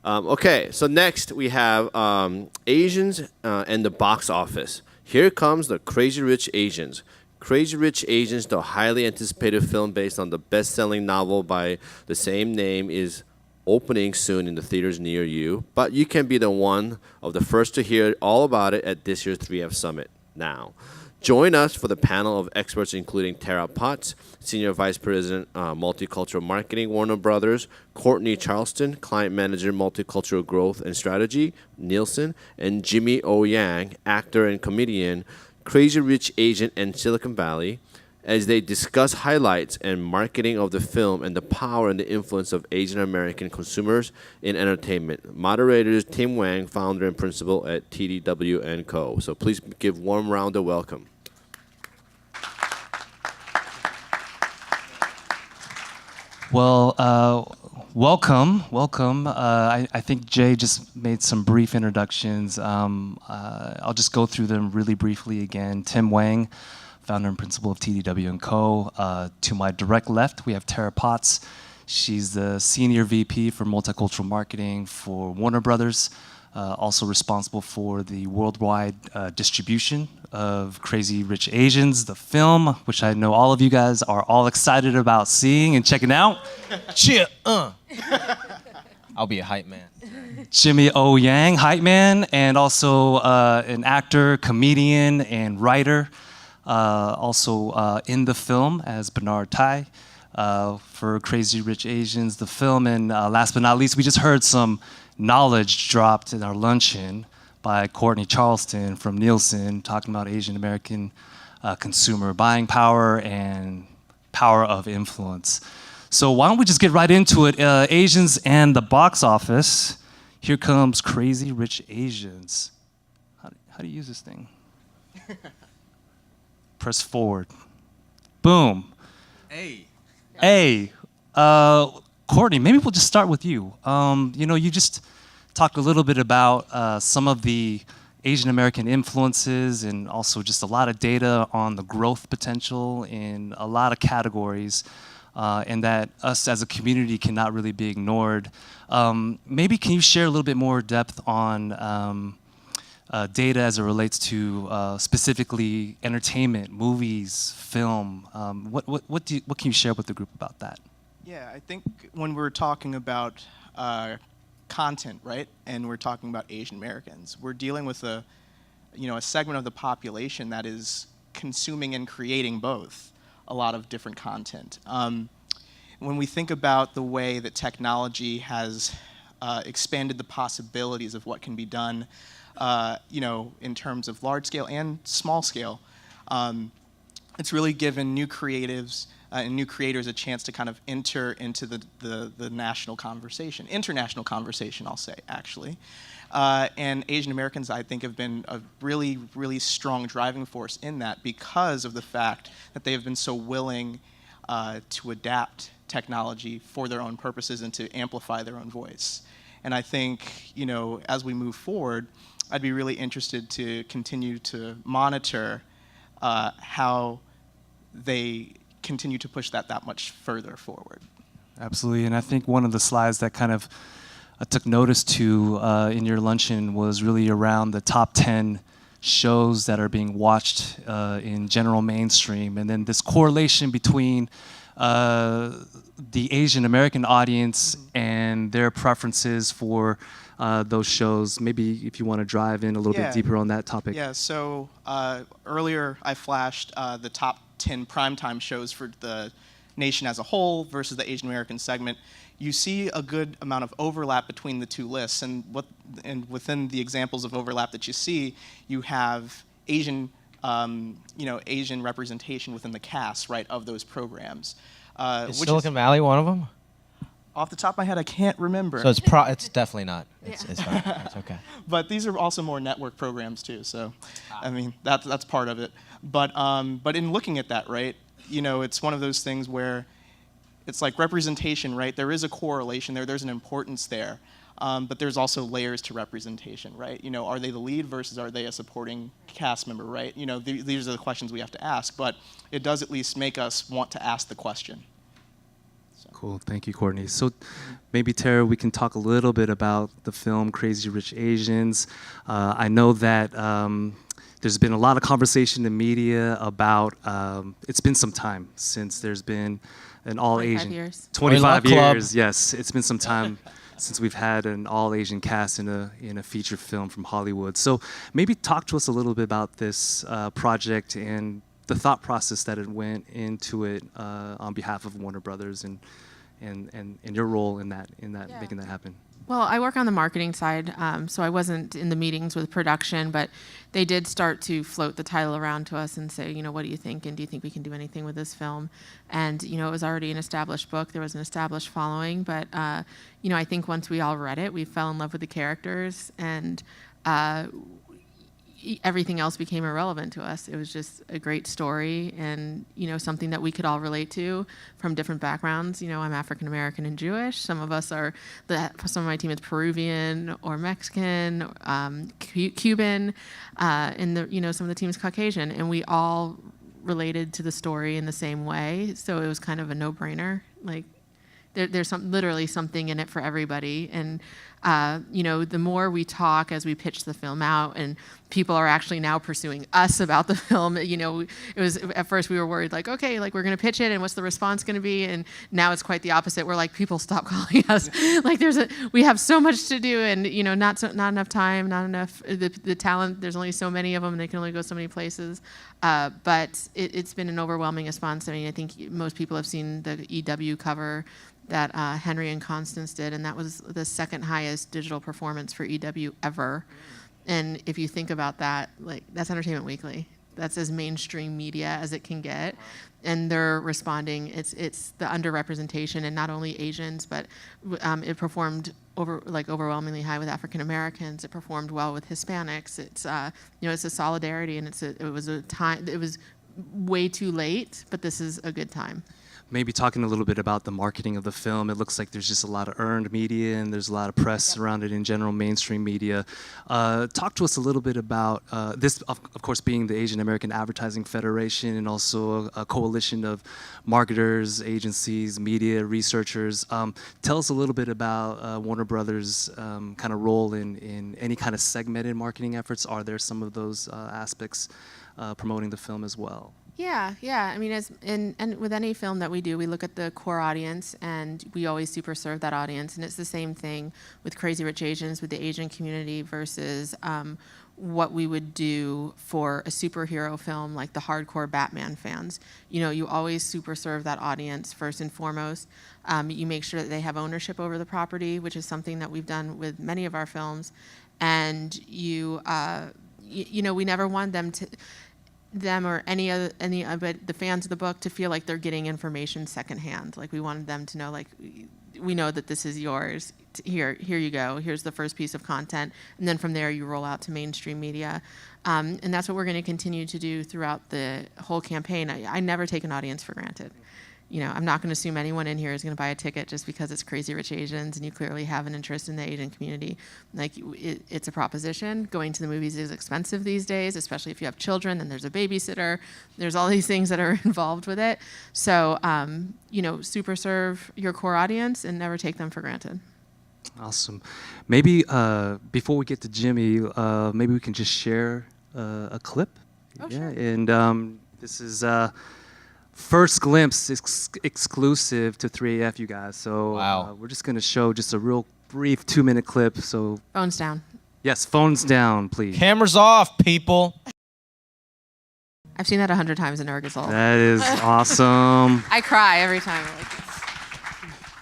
Okay, so next we have Asians and the box office. Here comes the Crazy Rich Asians. Crazy Rich Asians, the highly anticipated film based on the best-selling novel by the same name, is opening soon in the theaters near you. But you can be the one of the first to hear all about it at this year's 3F Summit now. Join us for the panel of experts including Terra Potts, Senior Vice President, Multicultural Marketing, Warner Brothers, Cortney Charleston, Client Manager, Multicultural Growth and Strategy, Nielsen, and Jimmy O. Yang, actor and comedian, Crazy Rich Asian and Silicon Valley, as they discuss highlights and marketing of the film and the power and the influence of Asian American consumers in entertainment. Moderators Tim Wang, founder and principal at TDW+Co. So please give warm round of welcome. Well, welcome. I think Jay just made some brief introductions. I'll just go through them really briefly again. Tim Wang, founder and principal of TDW+Co. To my direct left, we have Terra Potts. She's the Senior VP for Multicultural Marketing for Warner Brothers, also responsible for the worldwide distribution of Crazy Rich Asians, the film, which I know all of you guys are all excited about seeing and checking out. Cheer, I'll be a hype man. Jimmy O. Yang, hype man, and also an actor, comedian, and writer. Also in the film as Bernard Tai for Crazy Rich Asians, the film. And last but not least, we just heard some knowledge dropped in our luncheon by Cortney Charleston from Nielsen, talking about Asian American consumer buying power and power of influence. So why don't we just get right into it? Asians and the box office. Here comes Crazy Rich Asians. How do you use this thing? Press forward. Boom. Hey. Cortney, maybe we'll just start with you. You just talked a little bit about some of the Asian American influences and also just a lot of data on the growth potential in a lot of categories, and that us as a community cannot really be ignored. Maybe can you share a little bit more depth on data as it relates to specifically entertainment, movies, film? What can you share with the group about that? Yeah, I think when we're talking about content, right, and we're talking about Asian Americans, we're dealing with a segment of the population that is consuming and creating both a lot of different content. When we think about the way that technology has expanded the possibilities of what can be done, in terms of large scale and small scale, it's really given new creatives and new creators a chance to kind of enter into the national conversation, international conversation, I'll say, actually. And Asian Americans, I think, have been a really, really strong driving force in that because of the fact that they have been so willing to adapt technology for their own purposes and to amplify their own voice. And I think, as we move forward, I'd be really interested to continue to monitor how they continue to push that much further forward. Absolutely, and I think one of the slides that kind of took notice to in your luncheon was really around the top 10 shows that are being watched in general mainstream, and then this correlation between the Asian American audience and their preferences for those shows. Maybe if you want to drive in a little bit deeper on that topic. Yeah, so earlier I flashed the top 10 primetime shows for the nation as a whole versus the Asian American segment. You see a good amount of overlap between the two lists, and within the examples of overlap that you see, you have Asian Asian representation within the cast, right, of those programs. Is Silicon Valley one of them? Off the top of my head, I can't remember. So it's definitely not. It's fine. It's okay. But these are also more network programs too. So, I mean, that's part of it. But in looking at that, right, it's one of those things where it's like representation, right? There is a correlation there. There's an importance there. But there's also layers to representation, right? Are they the lead versus are they a supporting cast member, right? These are the questions we have to ask. But it does at least make us want to ask the question. So. Cool. Thank you, Courtney. So maybe, Terra, we can talk a little bit about the film Crazy Rich Asians. I know that there's been a lot of conversation in media about, it's been some time since there's been an all-Asian. 25 years. 25 Club. years, yes. It's been some time since we've had an all-Asian cast in a feature film from Hollywood. So maybe talk to us a little bit about this project and the thought process that it went into it on behalf of Warner Brothers and your role in that Yeah. making that happen. Well, I work on the marketing side, so I wasn't in the meetings with production, but they did start to float the title around to us and say, you know, what do you think, and do you think we can do anything with this film? And, you know, it was already an established book. There was an established following, but, you know, I think once we all read it, we fell in love with the characters, and everything else became irrelevant to us. It was just a great story and, you know, something that we could all relate to from different backgrounds. You know, I'm African American and Jewish. Some of us are, some of my team is Peruvian or Mexican, Cuban, and you know, some of the team is Caucasian, and we all related to the story in the same way. So it was kind of a no-brainer. Like, there's literally something in it for everybody. And, you know, the more we talk as we pitch the film out, and people are actually now pursuing us about the film, you know, it was, at first we were worried, like, okay, like, we're going to pitch it, and what's the response going to be? And now it's quite the opposite. We're like, people, stop calling us. Like, we have so much to do, and, you know, not enough time, not enough, the talent, there's only so many of them, and they can only go so many places. But it's been an overwhelming response. I mean, I think most people have seen the EW cover that Henry and Constance did, and that was the second highest digital performance for EW ever. And if you think about that, like, that's Entertainment Weekly. That's as mainstream media as it can get. And they're responding. It's the underrepresentation, and not only Asians, but it performed overwhelmingly high with African Americans. It performed well with Hispanics. It's you know, it's a solidarity, and it was way too late, but this is a good time. Maybe talking a little bit about the marketing of the film. It looks like there's just a lot of earned media, and there's a lot of press around it in general, mainstream media. Talk to us a little bit about this, of course, being the Asian American Advertising Federation, and also a coalition of marketers, agencies, media, researchers. Tell us a little bit about Warner Brothers' kind of role in any kind of segmented marketing efforts. Are there some of those aspects promoting the film as well? Yeah. I mean, and with any film that we do, we look at the core audience, and we always super serve that audience. And it's the same thing with Crazy Rich Asians, with the Asian community versus what we would do for a superhero film like the hardcore Batman fans. You know, you always super serve that audience first and foremost. You make sure that they have ownership over the property, which is something that we've done with many of our films. And you know, we never want them or any but the fans of the book to feel like they're getting information secondhand. Like, we wanted them to know, like, we know that this is yours. Here you go. Here's the first piece of content, and then from there you roll out to mainstream media, and that's what we're going to continue to do throughout the whole campaign. I never take an audience for granted. You know, I'm not going to assume anyone in here is going to buy a ticket just because it's Crazy Rich Asians and you clearly have an interest in the Asian community. Like, it's a proposition. Going to the movies is expensive these days, especially if you have children. Then there's a babysitter. There's all these things that are involved with it. So, you know, super serve your core audience and never take them for granted. Awesome. Maybe before we get to Jimmy, maybe we can just share a clip. Oh, yeah, sure. And this is first glimpse exclusive to 3AF, you guys. So Wow. we're just going to show just a real brief 2-minute clip. So Phones down. yes, phones down, please. Cameras off, people. I've seen that 100 times in Urgasol. That is awesome. I cry every time.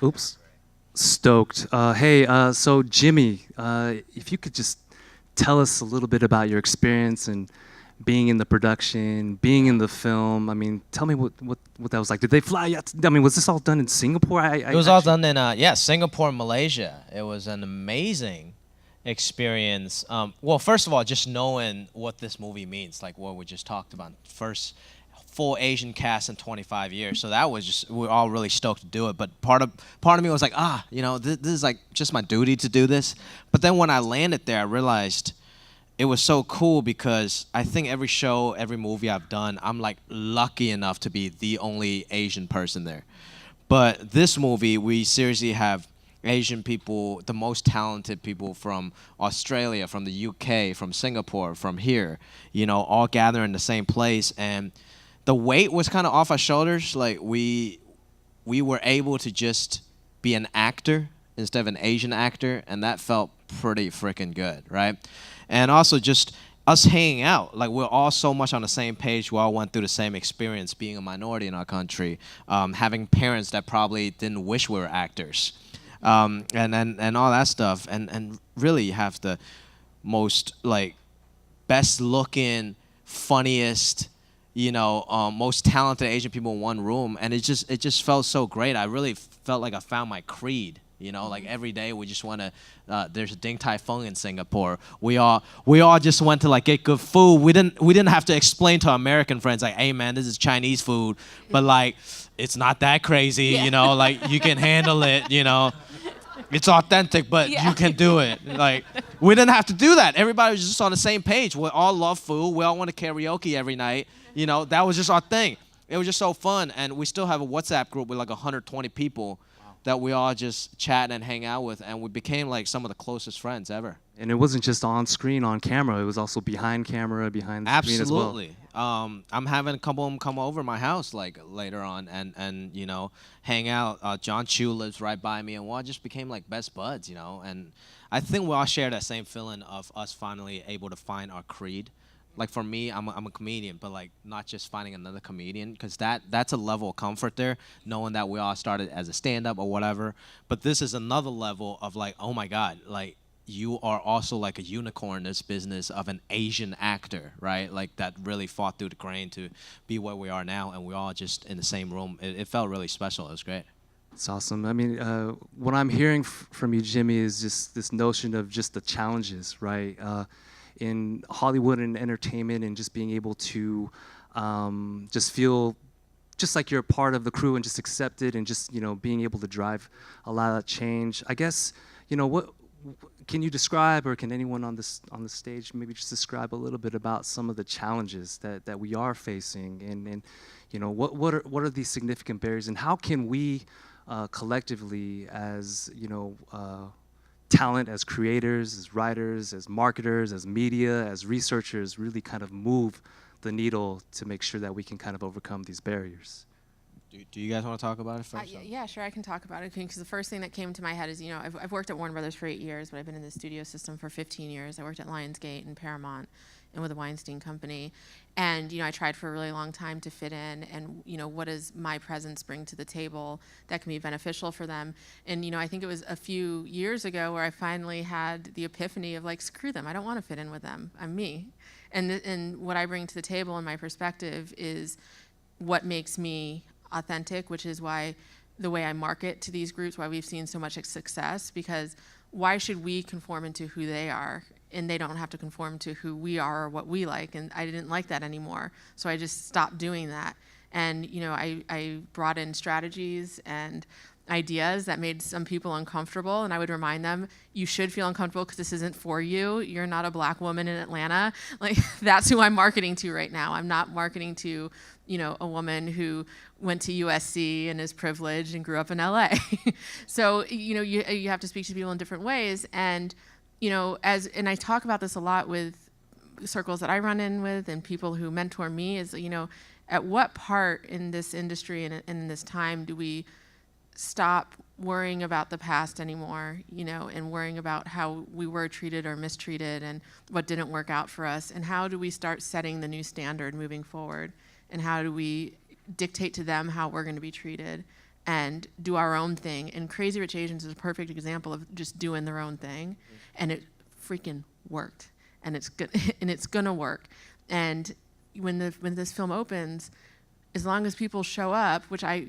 Oops. Stoked. Hey, so Jimmy, if you could just tell us a little bit about your experience and being in the production, being in the film. I mean, tell me what that was like. Did they fly out? I mean, was this all done in Singapore? It was all done in Singapore and Malaysia. It was an amazing experience. Well, first of all, just knowing what this movie means, like what we just talked about. First full Asian cast in 25 years. So that was just, we're all really stoked to do it. But part of me was like, you know, this is like just my duty to do this. But then when I landed there, I realized it was so cool because I think every show, every movie I've done, I'm like lucky enough to be the only Asian person there. But this movie, we seriously have Asian people, the most talented people from Australia, from the UK, from Singapore, from here, you know, all gather in the same place. And the weight was kind of off our shoulders. Like we were able to just be an actor instead of an Asian actor, and that felt pretty freaking good, right? And also just us hanging out, like we're all so much on the same page. We all went through the same experience being a minority in our country, having parents that probably didn't wish we were actors. And all that stuff, and really have the most like best looking, funniest, you know, most talented Asian people in one room, and it just felt so great. I really felt like I found my creed. You know, like every day we just want to. There's a Ding Tai Fung in Singapore. We all just went to like get good food. We didn't have to explain to our American friends like, hey man, this is Chinese food, but like it's not that crazy. Yeah. You know, like you can handle it. You know. It's authentic, but you can do it. Like, we didn't have to do that. Everybody was just on the same page. We all love food. We all want to karaoke every night. You know, that was just our thing. It was just so fun. And we still have a WhatsApp group with like 120 people that we all just chat and hang out with. And we became like some of the closest friends ever. And it wasn't just on screen, on camera. It was also behind camera, behind the screen as well. Absolutely. I'm having a couple of them come over my house like later on and you know, hang out. John Chu lives right by me, and we all just became like best buds, you know. And I think we all share that same feeling of us finally able to find our creed. Like for me, I'm a comedian, but like not just finding another comedian, because that's a level of comfort there, knowing that we all started as a stand-up or whatever. But this is another level of like, oh my God, like you are also like a unicorn in this business of an Asian actor, right? Like that really fought through the grain to be where we are now, and we're all just in the same room. It felt really special. It was great. It's awesome. I mean, what I'm hearing from you, Jimmy, is just this notion of just the challenges, right? In Hollywood and entertainment, and just being able to just feel just like you're a part of the crew and just accept it, and just, you know, being able to drive a lot of that change. I guess, you know, what can you describe, or can anyone on the stage maybe just describe a little bit about some of the challenges that we are facing, and you know, what are these significant barriers, and how can we collectively, as you know, talent, as creators, as writers, as marketers, as media, as researchers, really kind of move the needle to make sure that we can kind of overcome these barriers? Do you guys want to talk about it first? Yeah, sure, I can talk about it, because the first thing that came to my head is, you know, I've worked at Warner Brothers for 8 years, but I've been in the studio system for 15 years. I worked at Lionsgate and Paramount and with the Weinstein Company. And, you know, I tried for a really long time to fit in, and, you know, what does my presence bring to the table that can be beneficial for them? And, you know, I think it was a few years ago where I finally had the epiphany of like, screw them, I don't want to fit in with them, I'm me. And what I bring to the table in my perspective is what makes me authentic, which is why the way I market to these groups, why we've seen so much success, because why should we conform into who they are, and they don't have to conform to who we are or what we like? And I didn't like that anymore, so I just stopped doing that. And, you know, I brought in strategies and ideas that made some people uncomfortable, and I would remind them, you should feel uncomfortable because this isn't for you. You're not a black woman in Atlanta. Like, that's who I'm marketing to right now. I'm not marketing to, you know, a woman who went to USC and is privileged and grew up in LA. So, you know, you have to speak to people in different ways. And, you know, and I talk about this a lot with circles that I run in with and people who mentor me, is, you know, at what part in this industry and in this time do we stop worrying about the past anymore, you know, and worrying about how we were treated or mistreated and what didn't work out for us, and how do we start setting the new standard moving forward, and how do we dictate to them how we're going to be treated and do our own thing? And Crazy Rich Asians is a perfect example of just doing their own thing, and it freaking worked, and it's good, and it's gonna work. And when this film opens, as long as people show up, which I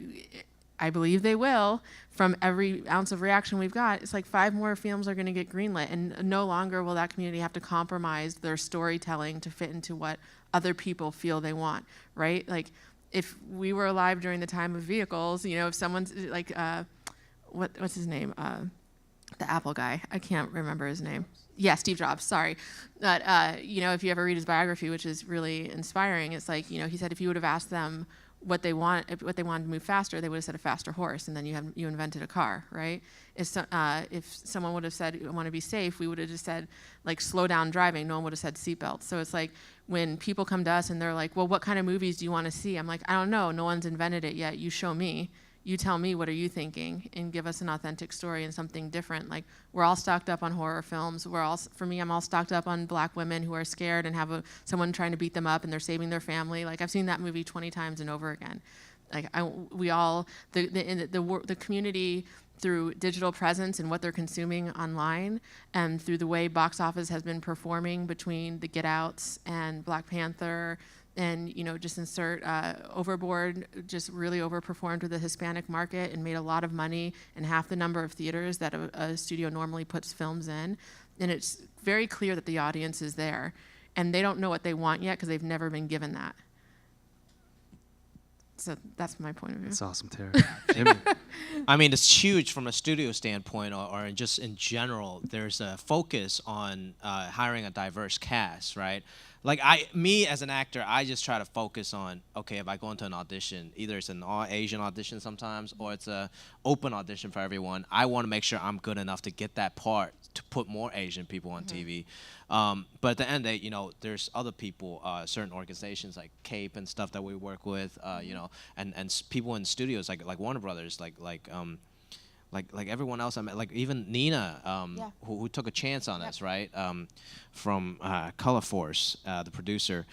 believe they will, from every ounce of reaction we've got, it's like 5 more films are going to get greenlit, and no longer will that community have to compromise their storytelling to fit into what other people feel they want, right? Like, if we were alive during the time of vehicles, you know, if someone's like, what's his name? The Apple guy. I can't remember his name. Yeah, Steve Jobs, sorry. But, you know, if you ever read his biography, which is really inspiring, it's like, you know, he said if you would have asked them what they wanted to move faster, they would have said a faster horse, and then you invented a car, right? If someone would have said, I want to be safe, we would have just said, like, slow down driving. No one would have said seatbelts. So it's like when people come to us and they're like, well, what kind of movies do you want to see? I'm like, I don't know. No one's invented it yet. You show me. You tell me, what are you thinking? And give us an authentic story and something different. Like, we're all stocked up on horror films. For me, I'm all stocked up on black women who are scared and have someone trying to beat them up and they're saving their family. Like, I've seen that movie 20 times and over again. Like, the community, through digital presence and what they're consuming online, and through the way box office has been performing between the Get Outs and Black Panther, and just insert Overboard, just really overperformed with the Hispanic market and made a lot of money in half the number of theaters that a studio normally puts films in. And it's very clear that the audience is there, and they don't know what they want yet because they've never been given that. So that's my point of view. That's awesome, Terra. I mean, it's huge from a studio standpoint, or just in general. There's a focus on hiring a diverse cast, right? Like, me as an actor, I just try to focus on, okay, if I go into an audition, either it's an all-Asian audition sometimes, or it's a open audition for everyone, I want to make sure I'm good enough to get that part to put more Asian people on TV. But at the end of the day, there's other people, certain organizations like CAPE and stuff that we work with, and people in studios like Warner Brothers, like everyone else I met, like even Nina, who took a chance on us, right? From Color Force, the producer.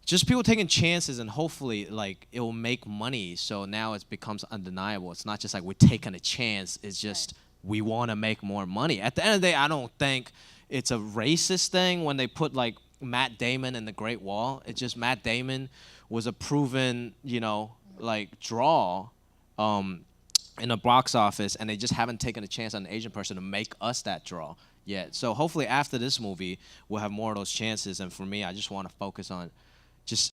Just people taking chances, and hopefully, like, it will make money. So now it becomes undeniable. It's not just like we're taking a chance. It's just we want to make more money. At the end of the day, I don't think it's a racist thing when they put like Matt Damon in The Great Wall. It's just Matt Damon was a proven, like, draw. In a box office, and they just haven't taken a chance on an Asian person to make us that draw yet. So hopefully after this movie, we'll have more of those chances. And for me, I just want to focus on just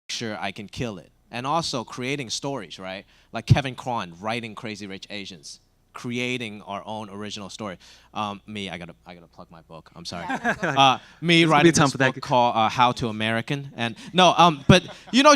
sure I can kill it. And also creating stories, right? Like Kevin Kwan writing Crazy Rich Asians, creating our own original story. I gotta plug my book. I'm sorry. Me writing this book called How to American, and but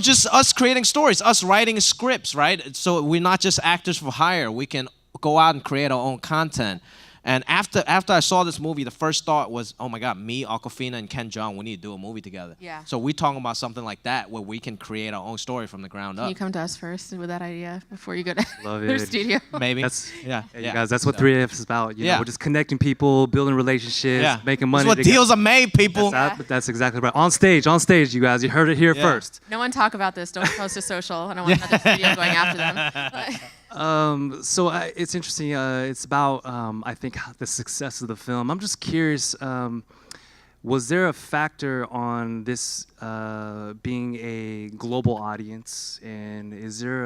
just us creating stories, us writing scripts, right? So we're not just actors for hire. We can go out and create our own content. And after I saw this movie, the first thought was, oh my God, me, Awkwafina, and Ken Jeong, we need to do a movie together. Yeah. So we're talking about something like that where we can create our own story from the ground up. Can you come to us first with that idea before you go to Love their it. studio? Maybe. Yeah, you guys, that's what 3F is about. We're just connecting people, building relationships, making money. That's what deals are made, people. That's exactly right. On stage, you guys. You heard it here first. No one talk about this. Don't post to social. I don't want another studio going after them. So it's interesting. It's about, I think, the success of the film. I'm just curious, was there a factor on this being a global audience? And is there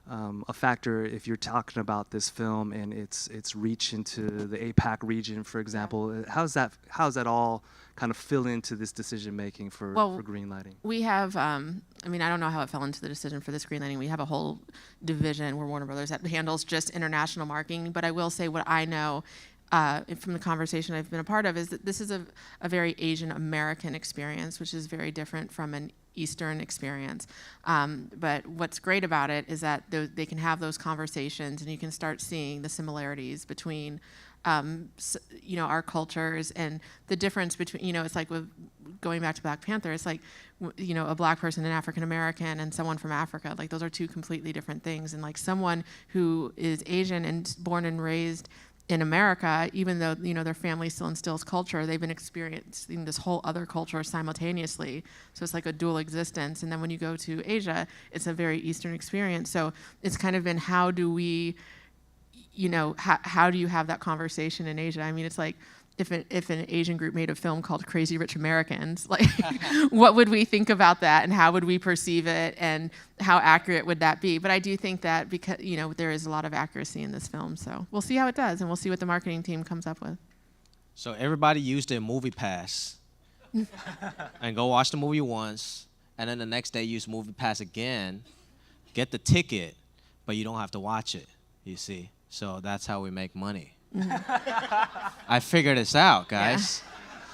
a factor if you're talking about this film and its reach into the APAC region, for example? How's that all kind of fill into this decision making for greenlighting? We have, I don't know how it fell into the decision for this greenlighting. We have a whole division, we're Warner Brothers, that handles just international marketing. But I will say what I know from the conversation I've been a part of is that this is a very Asian American experience, which is very different from an Eastern experience. But what's great about it is that they can have those conversations, and you can start seeing the similarities between our cultures, and the difference between, it's like with going back to Black Panther, it's like, a black person, an African American, and someone from Africa. Like, those are two completely different things. And like someone who is Asian and born and raised in America, even though, their family still instills culture, they've been experiencing this whole other culture simultaneously. So it's like a dual existence. And then when you go to Asia, it's a very Eastern experience. So it's kind of been, how do we, how do you have that conversation in Asia? I mean, it's like if an Asian group made a film called Crazy Rich Americans, like what would we think about that, and how would we perceive it, and how accurate would that be? But I do think that because, there is a lot of accuracy in this film, so we'll see how it does, and we'll see what the marketing team comes up with. So everybody use their movie pass and go watch the movie once, and then the next day use movie pass again, get the ticket, but you don't have to watch it, you see. So that's how we make money. I figured this out, guys.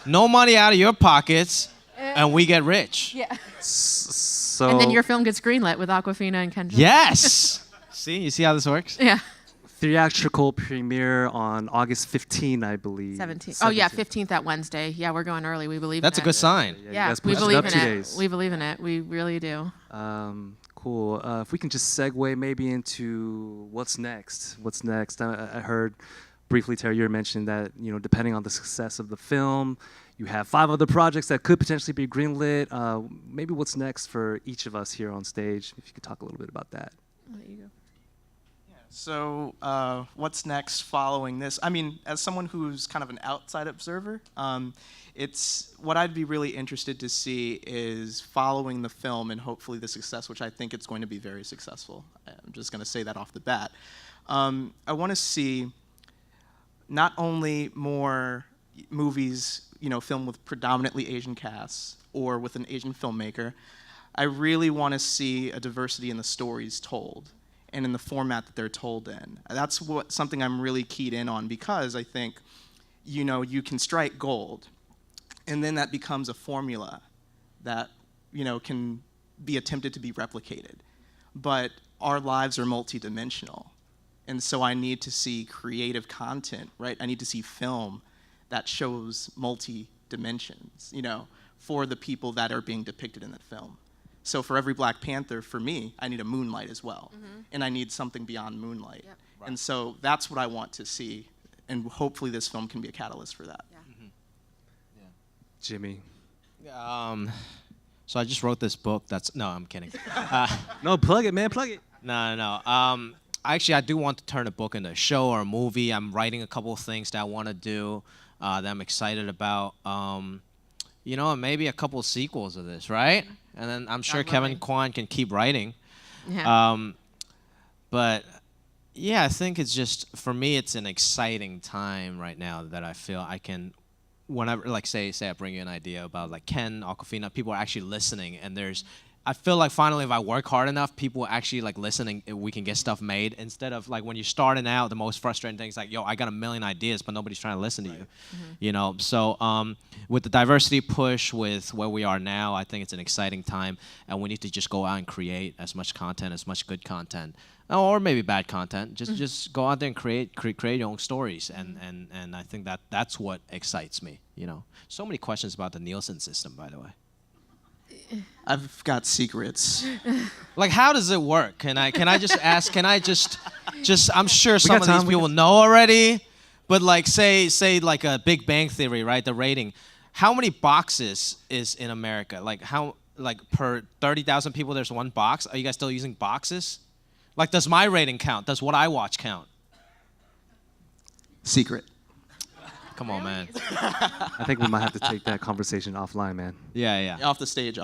Yeah. No money out of your pockets. and we get rich. Yeah. So And then your film gets greenlit with Aquafina and Kendra. Yes. See, you see how this works? Yeah. theatrical premiere on August 15, I believe. 17th. Oh yeah, 15th that Wednesday. Yeah, we're going early. We believe That's a in good it. sign. you Yeah, guys we pushed it believe up in 2 it. days. We believe in it. We really do. Cool. If we can just segue maybe into what's next. What's next? I heard briefly, Terry, you were mentioning that, depending on the success of the film, you have 5 other projects that could potentially be greenlit. Maybe what's next for each of us here on stage? If you could talk a little bit about that. I'll let you go. So what's next following this? I mean, as someone who's kind of an outside observer, it's what I'd be really interested to see is following the film and hopefully the success, which I think it's going to be very successful. I'm just going to say that off the bat. I want to see not only more movies, filmed with predominantly Asian casts or with an Asian filmmaker. I really want to see a diversity in the stories told and in the format that they're told in. That's something I'm really keyed in on, because I think, you can strike gold, and then that becomes a formula that, can be attempted to be replicated. But our lives are multidimensional, and so I need to see creative content, right? I need to see film that shows multi-dimensions, for the people that are being depicted in that film. So for every Black Panther, for me, I need a Moonlight as well. Mm-hmm. And I need something beyond Moonlight. Yep. Right. And so that's what I want to see, and hopefully this film can be a catalyst for that. Yeah. Mm-hmm. Yeah. Jimmy. So I just wrote this book no, I'm kidding. No, plug it, man, plug it. No. Actually, I do want to turn a book into a show or a movie. I'm writing a couple of things that I want to do that I'm excited about. And maybe a couple of sequels of this, right? And then I'm sure Kevin Kwan can keep writing. Yeah. But yeah, I think it's just, for me, it's an exciting time right now that I feel I can, whenever, like say I bring you an idea about like Ken, Aquafina, people are actually listening, and I feel like finally if I work hard enough, people are actually like listening, we can get stuff made, instead of like when you're starting out, the most frustrating thing is like, yo, I got a million ideas, but nobody's trying to listen to you. Mm-hmm. So with the diversity push, with where we are now, I think it's an exciting time, and we need to just go out and create as much content, as much good content, or maybe bad content. Just go out there and create your own stories, and I think that's what excites me. So many questions about the Nielsen system, by the way. I've got secrets. Like, how does it work? Can I just ask? Can I just? I'm sure some of these people know already, but like say like a Big Bang Theory, right? The rating. How many boxes is in America? Like per 30,000 people, there's one box. Are you guys still using boxes? Like, does my rating count? Does what I watch count? Secret. Come on, man. I think we might have to take that conversation offline, man. Yeah. Off the stage.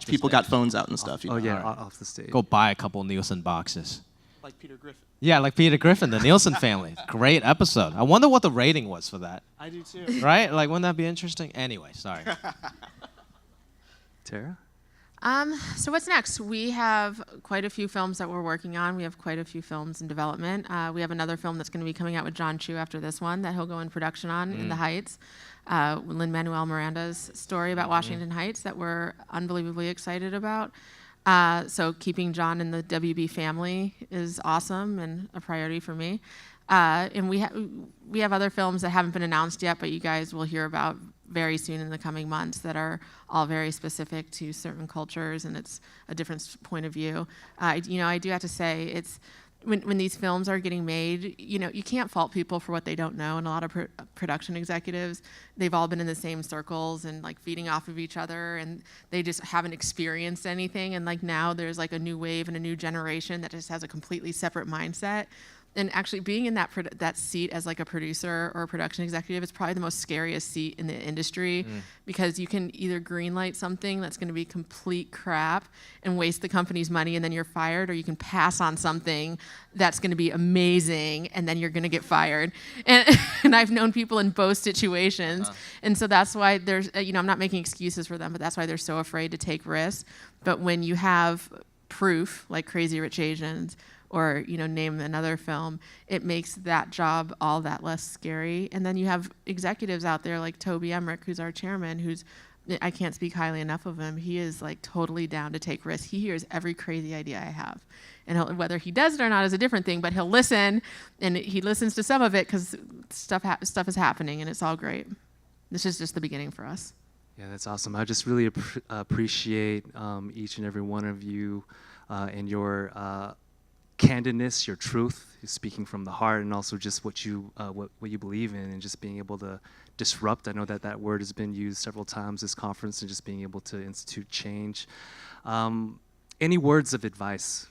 People got phones out and stuff. Off the stage. Go buy a couple Nielsen boxes. Like Peter Griffin. Yeah, like Peter Griffin, the Nielsen family. Great episode. I wonder what the rating was for that. I do too. Right? Like, wouldn't that be interesting? Anyway, sorry. Tara? So what's next? We have quite a few films that we're working on. We have quite a few films in development. We have another film that's going to be coming out with John Chu after this one that he'll go in production on, In the Heights. Lin-Manuel Miranda's story about Washington Heights that we're unbelievably excited about. So keeping John in the WB family is awesome and a priority for me. And we have other films that haven't been announced yet, but you guys will hear about very soon in the coming months, that are all very specific to certain cultures, and it's a different point of view. I do have to say, it's when these films are getting made, you can't fault people for what they don't know. And a lot of production executives, they've all been in the same circles and like feeding off of each other, and they just haven't experienced anything. And like now there's like a new wave and a new generation that just has a completely separate mindset. And actually being in that seat as like a producer or a production executive is probably the most scariest seat in the industry, because you can either greenlight something that's going to be complete crap and waste the company's money and then you're fired, or you can pass on something that's going to be amazing and then you're going to get fired. And I've known people in both situations. And so that's why there's, I'm not making excuses for them, but that's why they're so afraid to take risks. But when you have proof, like Crazy Rich Asians, or name another film, it makes that job all that less scary. And then you have executives out there like Toby Emmerich, who's our chairman, who's I can't speak highly enough of him. He is like totally down to take risks. He hears every crazy idea I have. And whether he does it or not is a different thing, but he'll listen, and he listens to some of it because stuff is happening, and it's all great. This is just the beginning for us. Yeah, that's awesome. I just really appreciate each and every one of you and your candidness, your truth, speaking from the heart, and also just what you believe in, and just being able to disrupt. I know that word has been used several times this conference, and just being able to institute change. Any words of advice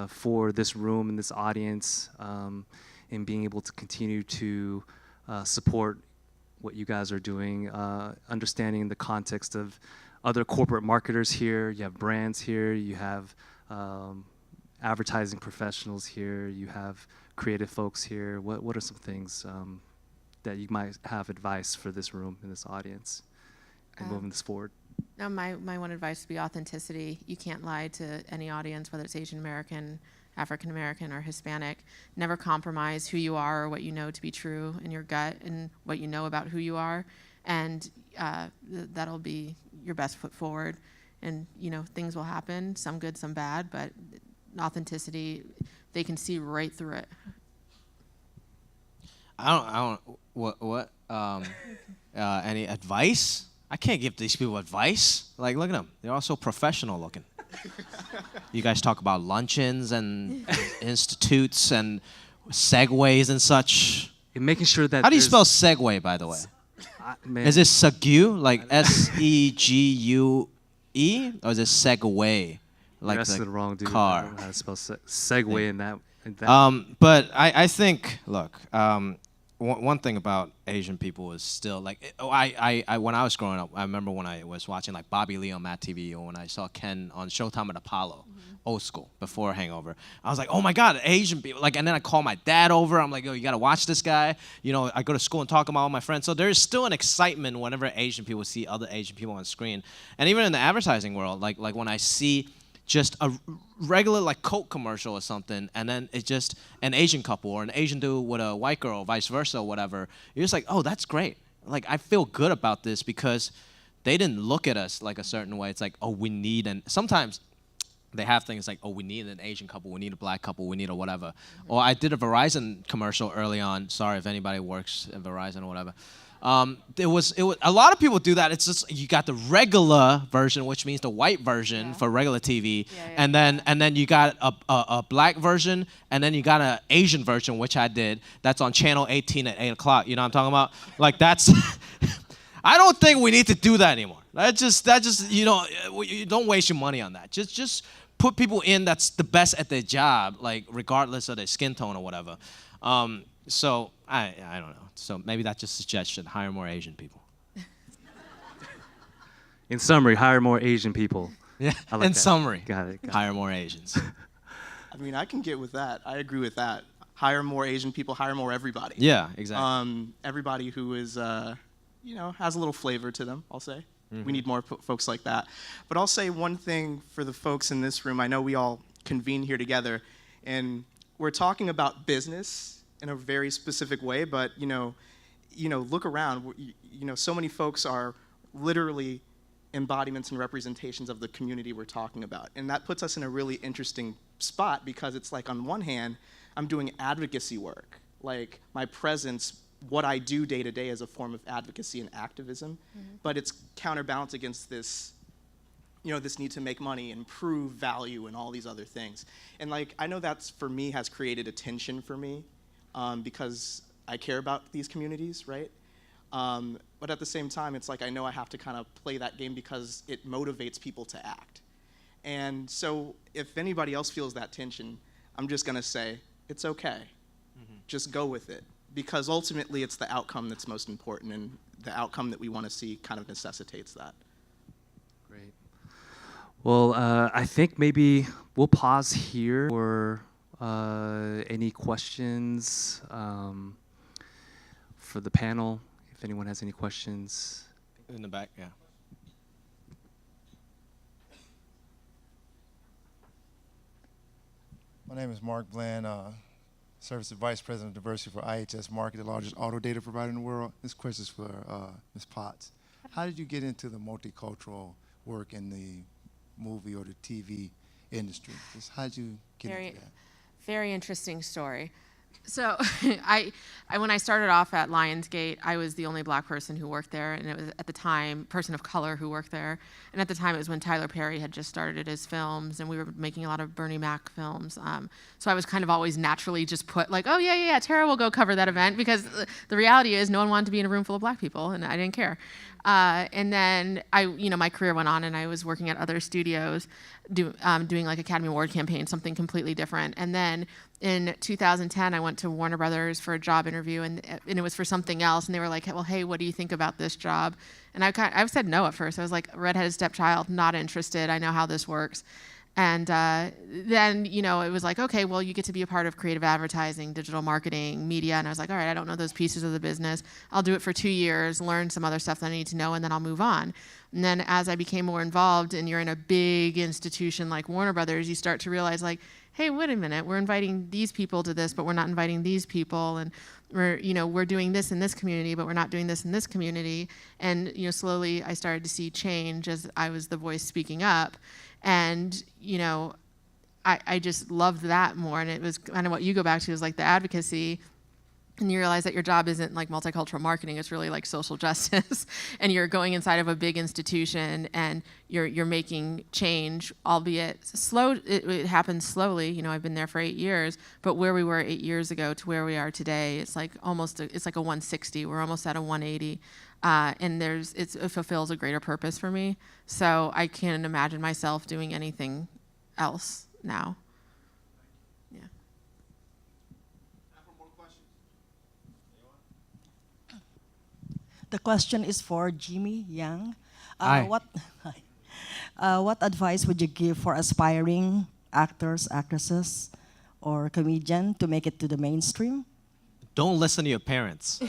for this room and this audience in being able to continue to support what you guys are doing, understanding the context of other corporate marketers here, you have brands here, you have advertising professionals here, you have creative folks here. What are some things that you might have advice for this room and this audience and moving this forward? Now, my one advice would be authenticity. You can't lie to any audience, whether it's Asian American, African American, or Hispanic. Never compromise who you are or what you know to be true in your gut and what you know about who you are, and that'll be your best foot forward. And things will happen, some good, some bad, but authenticity, they can see right through it. Any advice? I can't give these people advice. Like, look at them. They're all so professional looking. You guys talk about luncheons and institutes and segues and such. And making sure that How do you spell segue, by the way? Is it segu, like S-E-G-U-E? Or is it segway, like that's the wrong dude. car? I don't know how to spell segue in that. But I think, look, one thing about Asian people is still like, I when I was growing up, I remember when I was watching like Bobby Lee on Matt TV, or when I saw Ken on Showtime at Apollo, old school, before Hangover. I was like, oh my God, Asian people. Like, and then I call my dad over. I'm like, yo, you gotta watch this guy. I go to school and talk about all my friends. So there's still an excitement whenever Asian people see other Asian people on screen. And even in the advertising world, like when I see just a regular like Coke commercial or something, and then it's just an Asian couple or an Asian dude with a white girl, vice versa, or whatever. You're just like, oh, that's great. Like, I feel good about this because they didn't look at us like a certain way. It's like, oh, we need, and sometimes they have things like, oh, we need an Asian couple, we need a black couple, we need a whatever. Or I did a Verizon commercial early on. Sorry if anybody works at Verizon or whatever. It was a lot of people do that. It's just you got the regular version, which means the white version for regular TV, and then you got a black version, and then you got an Asian version, which I did. That's on channel 18 at 8 o'clock. You know what I'm talking about? Like, that's. I don't think we need to do that anymore. That just you don't waste your money on that. Just put people in that's the best at their job, like regardless of their skin tone or whatever. So I don't know. So maybe that's just a suggestion. Hire more Asian people. In summary, hire more Asian people. Yeah. I like In that. summary, Got it. hire more Asians. I mean, I can get with that. I agree with that. Hire more Asian people. Hire more everybody. Yeah, exactly. Everybody who is, has a little flavor to them, I'll say. We need more folks like that. But I'll say one thing for the folks in this room. I know we all convene here together, and we're talking about business in a very specific way, but look around. So many folks are literally embodiments and representations of the community we're talking about, and that puts us in a really interesting spot because it's like, on one hand, I'm doing advocacy work, like my presence, what I do day to day, is a form of advocacy and activism, but it's counterbalanced against this. This need to make money and prove value and all these other things, and like I know that's for me has created a tension for me. Because I care about these communities, right? But at the same time, it's like I know I have to kind of play that game because it motivates people to act. And so if anybody else feels that tension, I'm just going to say, it's okay. Just go with it. Because ultimately, it's the outcome that's most important, and the outcome that we want to see kind of necessitates that. Great. Well, I think maybe we'll pause here for any questions for the panel? If anyone has any questions. In the back, yeah. My name is Mark Bland, Service Vice President of Diversity for IHS Market, the largest auto data provider in the world. This question is for Ms. Potts. how did you get into the multicultural work in the movie or the TV industry? Just how did you get into that? Very interesting story. So I when I started off at Lionsgate, I was the only black person who worked there, and it was at the time person of color who worked there. And at the time, it was when Tyler Perry had just started his films, and we were making a lot of Bernie Mac films. So I was kind of always naturally just put like, oh yeah, Tara will go cover that event, because the reality is no one wanted to be in a room full of black people, and I didn't care. And then my career went on, and I was working at other studios, doing like Academy Award campaign, something completely different. And then in 2010, I went to Warner Brothers for a job interview, and it was for something else. And they were like, well, hey, what do you think about this job? And I said no at first. I was like, redheaded stepchild, not interested. I know how this works. And then, it was like, okay, well, you get to be a part of creative advertising, digital marketing, media. And I was like, all right, I don't know those pieces of the business. I'll do it for 2 years, learn some other stuff that I need to know, and then I'll move on. And then as I became more involved, and you're in a big institution like Warner Brothers, you start to realize, like, hey, wait a minute, we're inviting these people to this, but we're not inviting these people. And we're doing this in this community, but we're not doing this in this community. And, slowly I started to see change as I was the voice speaking up. And, I just loved that more. And it was kind of what you go back to, is like the advocacy. And you realize that your job isn't like multicultural marketing, it's really like social justice. And you're going inside of a big institution, and you're making change, albeit slow. It happens slowly. I've been there for 8 years, but where we were 8 years ago to where we are today, it's like it's like a 160. We're almost at a 180. And it fulfills a greater purpose for me. So I can't imagine myself doing anything else now. Yeah. The question is for Jimmy Yang. Hi. What advice would you give for aspiring actors, actresses, or comedian to make it to the mainstream? Don't listen to your parents.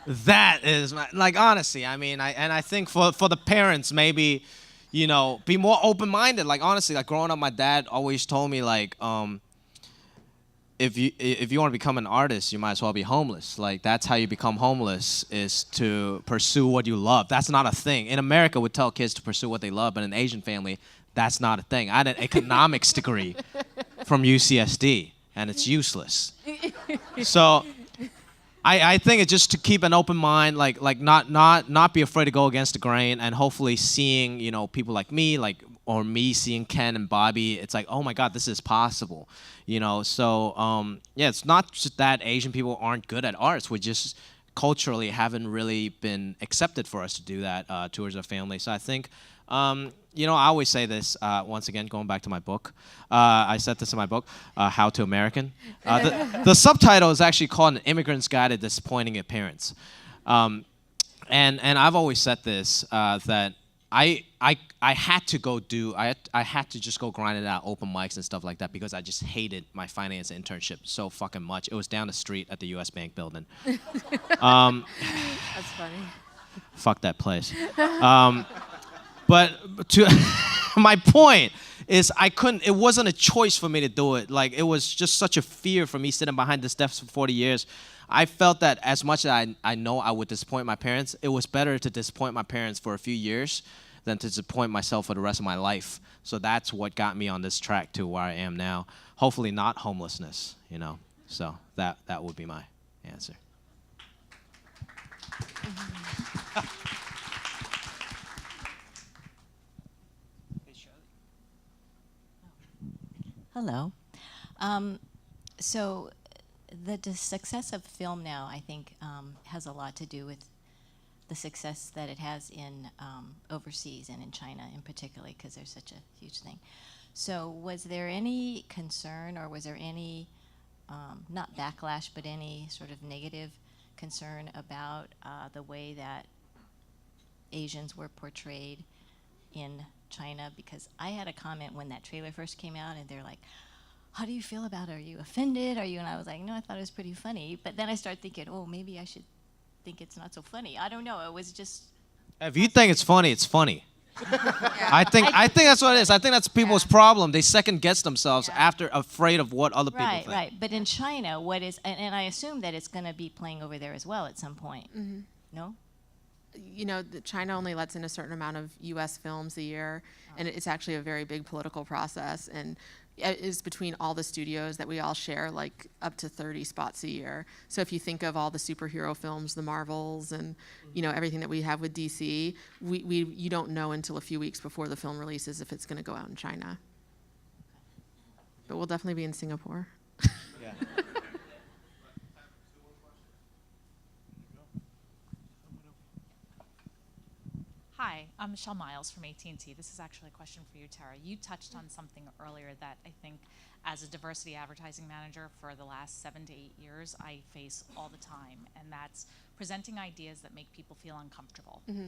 That is honestly. I mean, I think for the parents, maybe, be more open-minded. Like, honestly, like growing up, my dad always told me, like, if you want to become an artist, you might as well be homeless. Like, that's how you become homeless, is to pursue what you love. That's not a thing. In America, we tell kids to pursue what they love, but in an Asian family, that's not a thing. I had an economics degree from UCSD, and it's useless. So I think it's just to keep an open mind, like not be afraid to go against the grain, and hopefully seeing, people like me, or me seeing Ken and Bobby, it's like, oh my God, this is possible. So it's not just that Asian people aren't good at arts. We just culturally haven't really been accepted for us to do that towards our family. So I think, I always say this, once again, going back to my book. I said this in my book, How to American. The subtitle is actually called An Immigrant's Guide to Disappointing Your Parents. And I've always said this, that I had to just go grind it out, open mics and stuff like that, because I just hated my finance internship so fucking much. It was down the street at the U.S. Bank building. That's funny. Fuck that place. But to my point is, it wasn't a choice for me to do it. Like, it was just such a fear for me sitting behind this desk for 40 years. I felt that as much as I know I would disappoint my parents, it was better to disappoint my parents for a few years than to disappoint myself for the rest of my life. So that's what got me on this track to where I am now. Hopefully not homelessness, So that would be my answer. Hello. So the success of film now, I think, has a lot to do with the success that it has in overseas and in China in particular, because there's such a huge thing. So was there any concern, or was there any, not backlash, but any sort of negative concern about the way that Asians were portrayed in China? Because I had a comment when that trailer first came out, and they're like, how do you feel about it? Are you offended? And I was like, no, I thought it was pretty funny. But then I started thinking, oh, maybe I should think it's not so funny. I don't know. It was just... If you think it's funny, it's funny. I think that's what it is. I think that's people's problem. They second guess themselves after afraid of what other people think. Right. But in China, what is... And I assume that it's going to be playing over there as well at some point. Mm-hmm. No? China only lets in a certain amount of U.S. films a year, and it's actually a very big political process, and it is between all the studios that we all share like up to 30 spots a year. So if you think of all the superhero films, the Marvels, and everything that we have with DC, you don't know until a few weeks before the film releases if it's going to go out in China. But we'll definitely be in Singapore. Yeah. Hi, I'm Michelle Miles from AT&T. This is actually a question for you, Terra. You touched on something earlier that I think as a diversity advertising manager for the last 7 to 8 years, I face all the time, and that's presenting ideas that make people feel uncomfortable. Mm-hmm.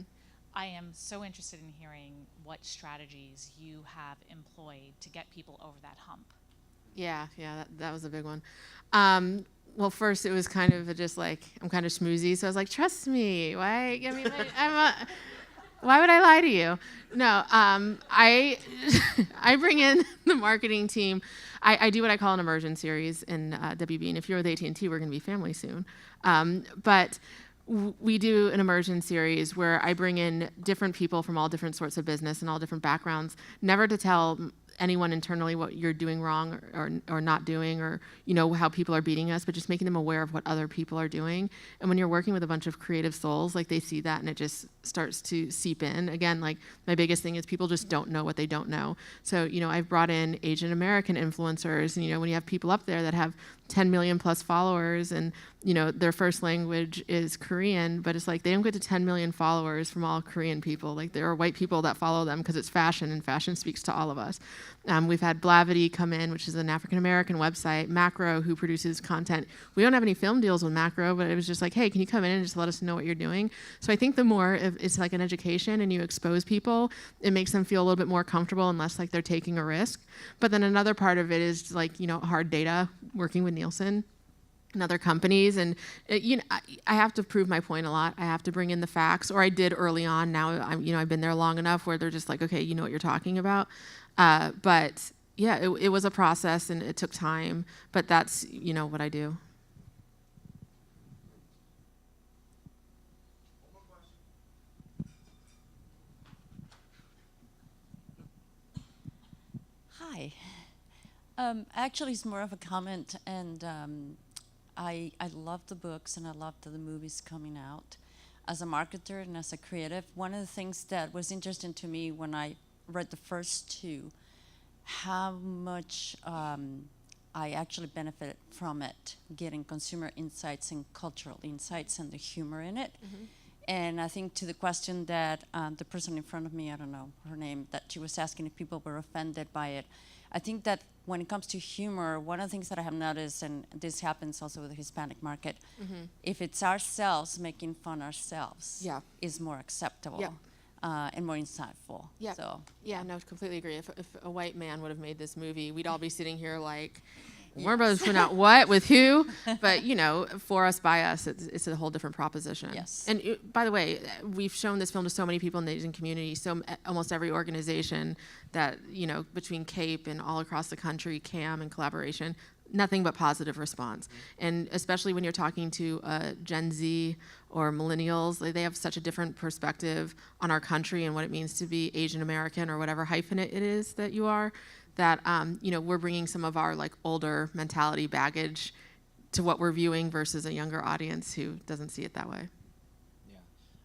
I am so interested in hearing what strategies you have employed to get people over that hump. Yeah, that was a big one. Well, first it was kind of just like, I'm kind of schmoozy, so I was like, trust me. Why? I mean, why would I lie to you? No, I bring in the marketing team. I do what I call an immersion series in WB, and if you're with AT&T, we're going to be family soon. But we do an immersion series where I bring in different people from all different sorts of business and all different backgrounds, never to tell anyone internally what you're doing wrong or not doing, or how people are beating us, but just making them aware of what other people are doing. And when you're working with a bunch of creative souls, like, they see that and it just starts to seep in. Again, like, my biggest thing is people just don't know what they don't know. So I've brought in Asian American influencers, and when you have people up there that have 10 million plus followers, and their first language is Korean, but it's like they don't get to 10 million followers from all Korean people. Like, there are white people that follow them because it's fashion, and fashion speaks to all of us. We've had Blavity come in, which is an African American website, Macro, who produces content. We don't have any film deals with Macro, but it was just like, hey, can you come in and just let us know what you're doing? So I think the more it's like an education and you expose people, it makes them feel a little bit more comfortable and less like they're taking a risk. But then another part of it is like, hard data, working with Nielsen and other companies, and I have to prove my point a lot. I have to bring in the facts, or I did early on. Now I've been there long enough where they're just like, okay, you know what you're talking about. But yeah, it was a process and it took time, but that's what I do. Hi. Actually, it's more of a comment, and I love the books and I love the movies coming out. As a marketer and as a creative, one of the things that was interesting to me when I read the first two, how much I actually benefited from it, getting consumer insights and cultural insights and the humor in it. Mm-hmm. And I think to the question that the person in front of me, I don't know her name, that she was asking if people were offended by it. I think that when it comes to humor, one of the things that I have noticed, and this happens also with the Hispanic market, mm-hmm. if it's ourselves making fun ourselves, yeah. is more acceptable. Yeah. And more insightful. Yeah. So, yeah, no, completely agree. If a white man would have made this movie, we'd all be sitting here like, Warner Brothers put out what with who? But for us, by us, it's a whole different proposition. Yes. And by the way, we've shown this film to so many people in the Asian community. So almost every organization that between CAPE and all across the country, CAM and collaboration, nothing but positive response. Mm-hmm. And especially when you're talking to Gen Z or millennials, they have such a different perspective on our country and what it means to be Asian American or whatever hyphen it is that you are, that we're bringing some of our like older mentality baggage to what we're viewing versus a younger audience who doesn't see it that way. Yeah,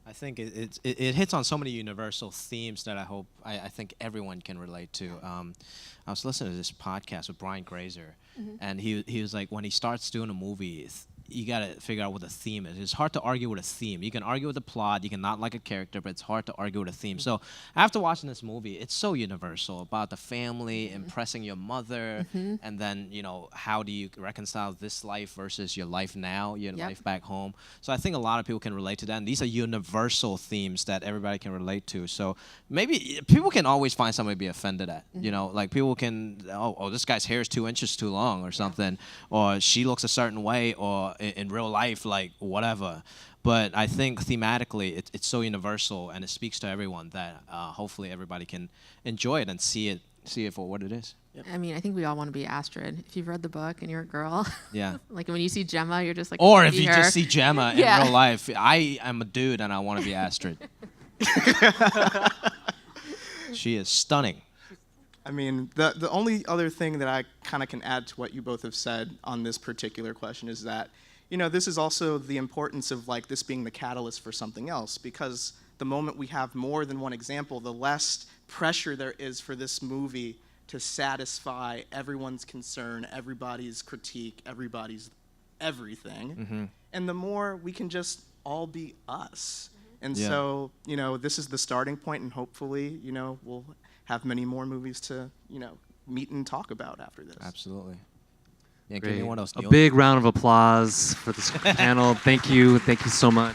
I think it hits on so many universal themes that I think everyone can relate to. I was listening to this podcast with Brian Grazer, mm-hmm. and he was like, when he starts doing a movie, you got to figure out what the theme is. It's hard to argue with a theme. You can argue with the plot, you can not like a character, but it's hard to argue with a theme. Mm-hmm. So after watching this movie, it's so universal about the family, mm-hmm. impressing your mother, mm-hmm. and then, how do you reconcile this life versus your life now, your yep. life back home. So I think a lot of people can relate to that, and these are universal themes that everybody can relate to. So maybe people can always find somebody to be offended at, mm-hmm. Like people can, oh, this guy's hair is 2 inches too long or something, yeah. or she looks a certain way, or in real life, like whatever. But I think thematically it's so universal and it speaks to everyone that hopefully everybody can enjoy it and see see it for what it is. I mean, I think we all want to be Astrid. If you've read the book and you're a girl, Yeah. like when you see Gemma, you're just like, Or I if see you her. just see Gemma in Yeah. real life, I am a dude and I want to be Astrid. She is stunning. I mean, the only other thing that I kind of can add to what you both have said on this particular question is that, this is also the importance of like this being the catalyst for something else, because the moment we have more than one example, the less pressure there is for this movie to satisfy everyone's concern, everybody's critique, everybody's everything. And the more we can just all be us. And so, this is the starting point, and hopefully, we'll have many more movies to, meet and talk about after this. Absolutely. Yeah, give me Great. one of those. A Neil. big round of applause for this panel. Thank you so much.